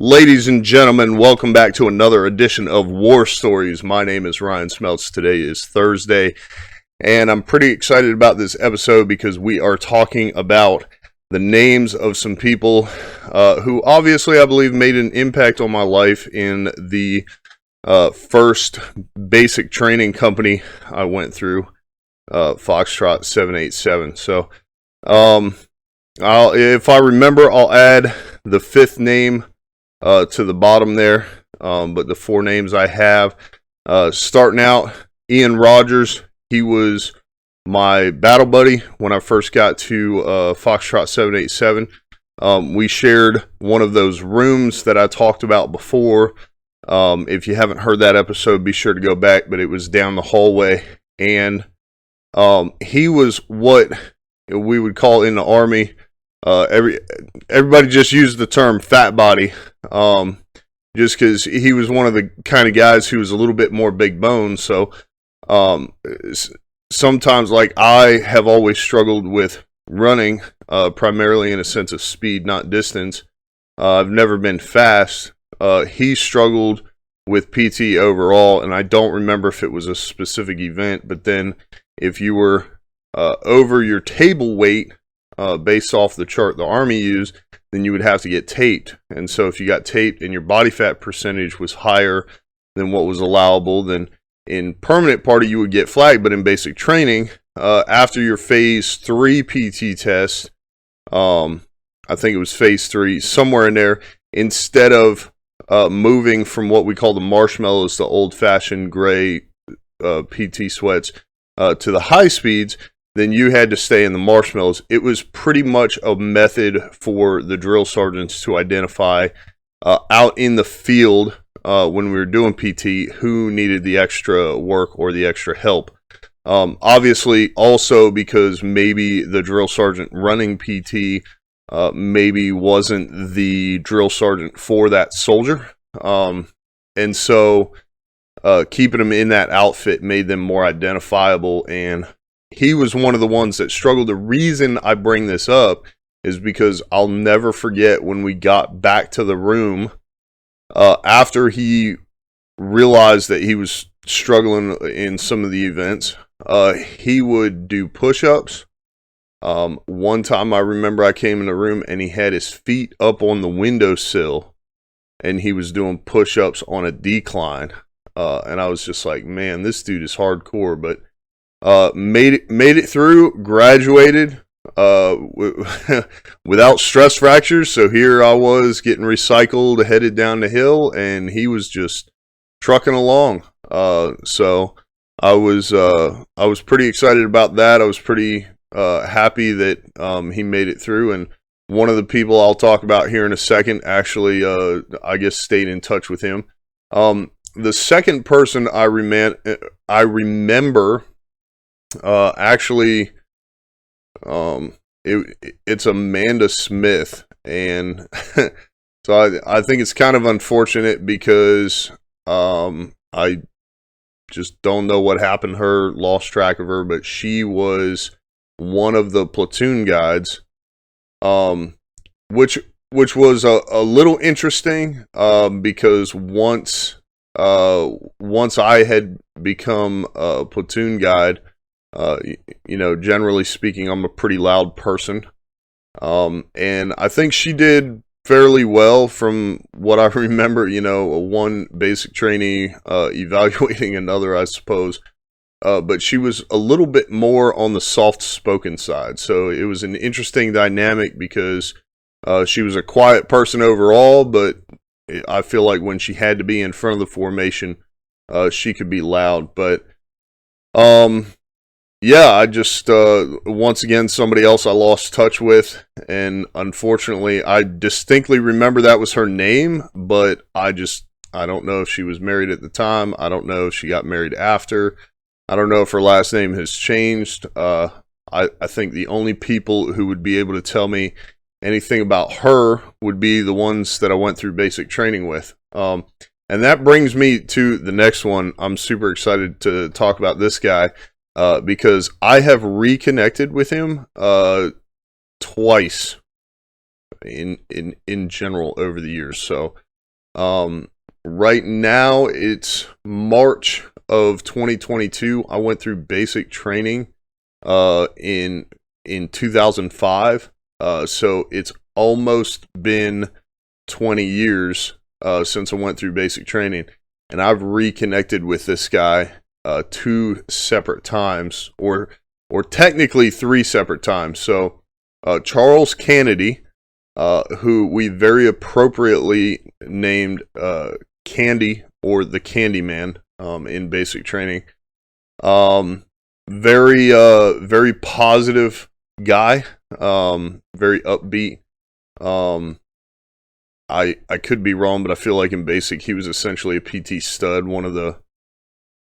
Ladies and gentlemen, welcome back to another edition of War Stories. My name is Ryan Smeltz. Today is Thursday, and I'm pretty excited about this episode because we are talking about the names of some people who obviously I believe made an impact on my life in the first basic training company I went through, Foxtrot 787. So, if I remember, I'll add the fifth name to the bottom there, but the four names I have, starting out, Ian Rogers. He was my battle buddy when I first got to Foxtrot 787. We shared one of those rooms that I talked about before. If you haven't heard that episode, be sure to go back, but it was down the hallway, and he was what we would call in the Army, everybody just used the term fat body, just because he was one of the kind of guys who was a little bit more big bone. So sometimes, like, I have always struggled with running, primarily in a sense of speed, not distance. I've never been fast. He struggled with PT overall, and I don't remember if it was a specific event, but then if you were over your table weight, based off the chart the Army used, then you would have to get taped. And so if you got taped and your body fat percentage was higher than what was allowable, then in permanent party you would get flagged. But in basic training, after your phase 3 PT test, I think it was phase 3, somewhere in there, instead of moving from what we call the marshmallows, the old-fashioned gray PT sweats, to the high speeds, then you had to stay in the marshmallows. It was pretty much a method for the drill sergeants to identify out in the field when we were doing PT who needed the extra work or the extra help. Obviously, also because maybe the drill sergeant running PT maybe wasn't the drill sergeant for that soldier. And so keeping them in that outfit made them more identifiable, and he was one of the ones that struggled. The reason I bring this up is because I'll never forget when we got back to the room after he realized that he was struggling in some of the events. He would do push-ups. One time I remember I came in the room and he had his feet up on the windowsill and he was doing push-ups on a decline. And I was just like, man, this dude is hardcore. But made it through, graduated without stress fractures. So here I was getting recycled, headed down the hill, and he was just trucking along. So I was pretty excited about that. I was pretty happy that he made it through. And one of the people I'll talk about here in a second actually, I guess, stayed in touch with him. The second person I remember. Actually, it's Amanda Smith, and so I think it's kind of unfortunate because I just don't know what happened to her, lost track of her, but she was one of the platoon guides, which was a little interesting, because once I had become a platoon guide, generally speaking, I'm a pretty loud person. And I think she did fairly well from what I remember, one basic trainee evaluating another, I suppose. But she was a little bit more on the soft-spoken side. So it was an interesting dynamic because she was a quiet person overall, but I feel like when she had to be in front of the formation, she could be loud. But yeah, I just, once again, somebody else I lost touch with, and unfortunately, I distinctly remember that was her name, but I don't know if she was married at the time. I don't know if she got married after. I don't know if her last name has changed. I think the only people who would be able to tell me anything about her would be the ones that I went through basic training with. And that brings me to the next one. I'm super excited to talk about this guy. Because I have reconnected with him twice in general over the years. So Right now it's March of 2022. I went through basic training in 2005. So it's almost been 20 years since I went through basic training, and I've reconnected with this guy 2 separate times, or technically 3 separate times. So Charles Canady, who we very appropriately named Candy, or the Candy Man, in basic training. Very positive guy, very upbeat. I could be wrong, but I feel like in basic he was essentially a PT stud, one of the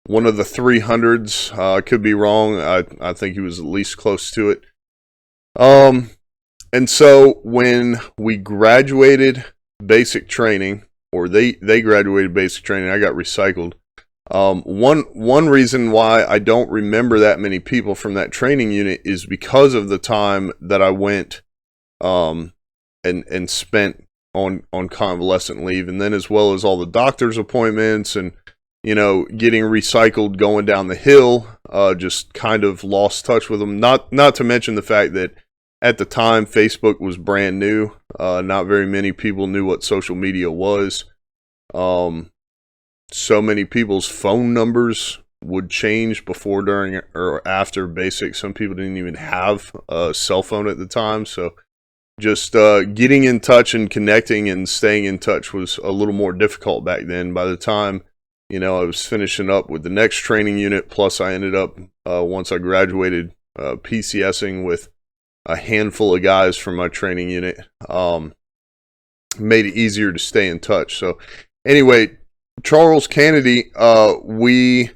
300s. I could be wrong. I think he was at least close to it. And so when we graduated basic training, or they graduated basic training, I got recycled. One reason why I don't remember that many people from that training unit is because of the time that I went and spent on convalescent leave, and then as well as all the doctor's appointments and, you know, getting recycled going down the hill, just kind of lost touch with them. Not to mention the fact that at the time Facebook was brand new. Not very many people knew what social media was. So many people's phone numbers would change before, during, or after basic. Some people didn't even have a cell phone at the time, so just getting in touch and connecting and staying in touch was a little more difficult back then. By the time, you know, I was finishing up with the next training unit, plus I ended up, once I graduated, PCSing with a handful of guys from my training unit, made it easier to stay in touch. So anyway, Charles Canady, we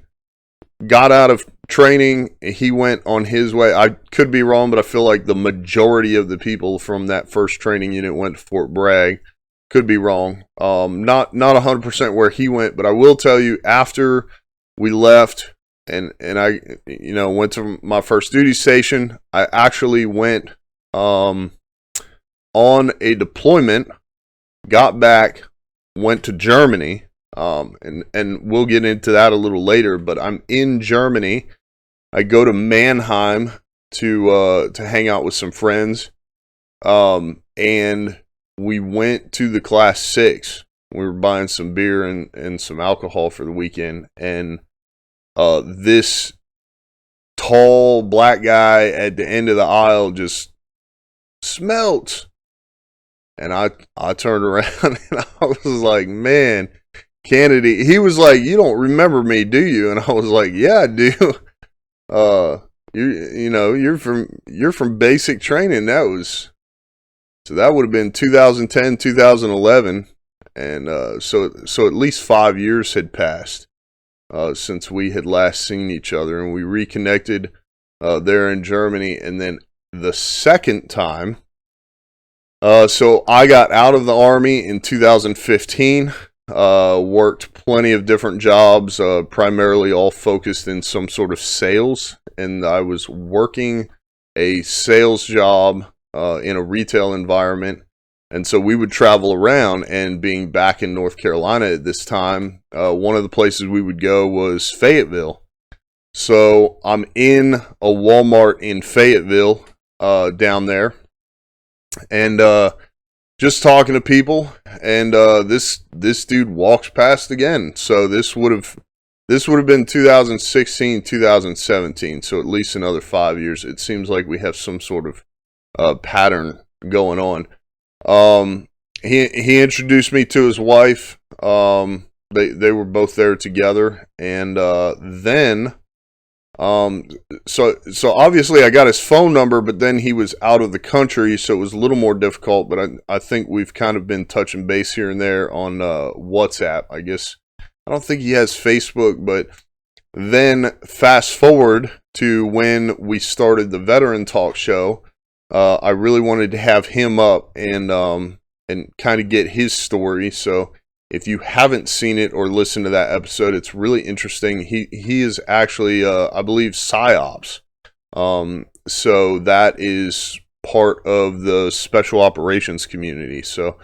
got out of training. He went on his way. I could be wrong, but I feel like the majority of the people from that first training unit went to Fort Bragg. Could be wrong. Not 100% where he went, but I will tell you, after we left and I, you know, went to my first duty station, I actually went on a deployment, got back, went to Germany. And we'll get into that a little later, but I'm in Germany. I go to Mannheim to hang out with some friends. And we went to the Class 6. We were buying some beer and some alcohol for the weekend. And this tall black guy at the end of the aisle just smelt. And I turned around and I was like, man, Canady. He was like, "You don't remember me, do you?" And I was like, "Yeah, I do. You're from basic training." That would have been 2010, 2011, and so at least 5 years had passed since we had last seen each other, and we reconnected there in Germany. And then the second time, so I got out of the Army in 2015. Worked plenty of different jobs, primarily all focused in some sort of sales, and I was working a sales job in a retail environment. And so we would travel around, and being back in North Carolina at this time, one of the places we would go was Fayetteville. So I'm in a Walmart in Fayetteville down there, and just talking to people, and this dude walks past again. So this would have been 2016, 2017. So at least another 5 years. It seems like we have some sort of pattern going on. He introduced me to his wife. They were both there together, and then. So obviously I got his phone number, but then he was out of the country, so it was a little more difficult, but I think we've kind of been touching base here and there on WhatsApp, I guess. I don't think he has Facebook, but then fast forward to when we started the Veteran Talk show. I really wanted to have him up and kind of get his story. So if you haven't seen it or listened to that episode, it's really interesting. He is actually, I believe, PsyOps. So that is part of the special operations community. So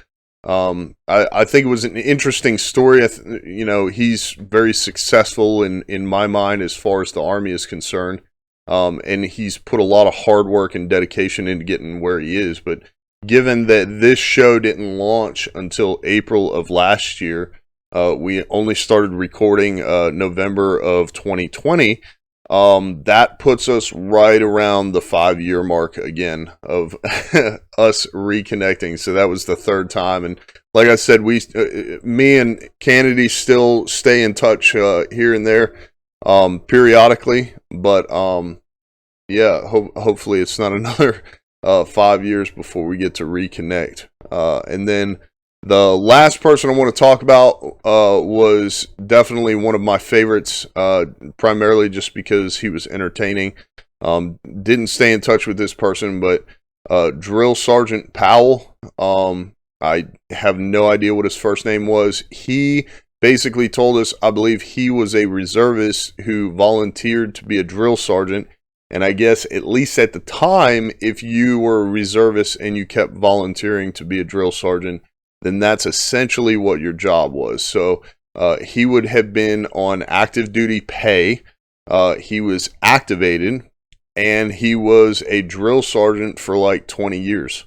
I think it was an interesting story. You know, he's very successful in my mind as far as the Army is concerned. And he's put a lot of hard work and dedication into getting where he is. But given that this show didn't launch until April of last year, we only started recording November of 2020. That puts us right around the 5-year mark again of us reconnecting. So that was the third time. And like I said, me and Canady still stay in touch here and there periodically. But yeah, hopefully it's not another 5 years before we get to reconnect. And then the last person I want to talk about was definitely one of my favorites, primarily just because he was entertaining. Didn't stay in touch with this person, but Drill Sergeant Powell, I have no idea what his first name was. He basically told us, I believe he was a reservist who volunteered to be a drill sergeant. And I guess, at least at the time, if you were a reservist and you kept volunteering to be a drill sergeant, then that's essentially what your job was. So he would have been on active duty pay. He was activated, and he was a drill sergeant for like 20 years.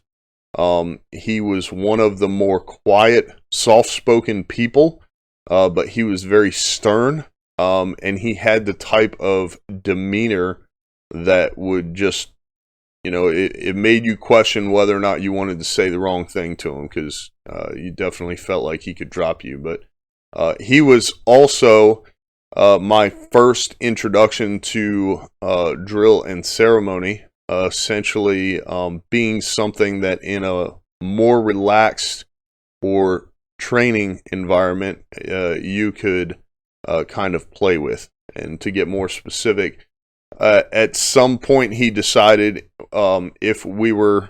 He was one of the more quiet, soft-spoken people, but he was very stern, and he had the type of demeanor that would just, you know, it made you question whether or not you wanted to say the wrong thing to him, because you definitely felt like he could drop you. But he was also my first introduction to drill and ceremony, essentially being something that in a more relaxed or training environment you could kind of play with. And to get more specific, at some point he decided if we were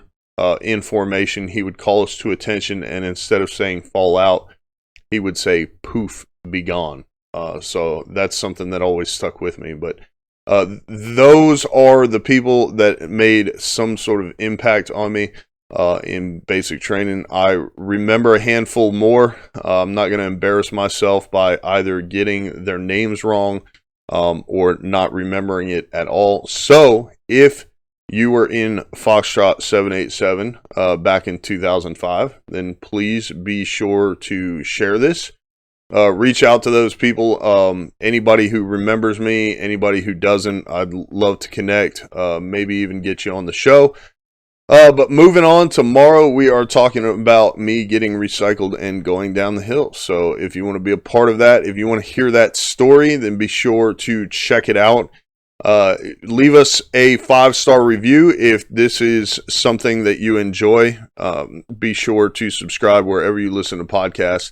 in formation, he would call us to attention, and instead of saying fall out, he would say poof, be gone. So that's something that always stuck with me. But those are the people that made some sort of impact on me in basic training. I remember a handful more. I'm not going to embarrass myself by either getting their names wrong or not remembering it at all. So if you were in Foxtrot 787 back in 2005, then please be sure to share this. Reach out to those people. Anybody who remembers me, anybody who doesn't, I'd love to connect, maybe even get you on the show. But moving on, tomorrow we are talking about me getting recycled and going down the hill. So if you want to be a part of that, if you want to hear that story, then be sure to check it out. Leave us a 5-star review if this is something that you enjoy. Be sure to subscribe wherever you listen to podcasts.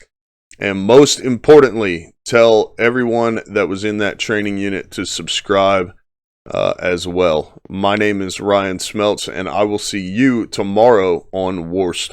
And most importantly, tell everyone that was in that training unit to subscribe as well. My name is Ryan Smeltz, and I will see you tomorrow on War Story.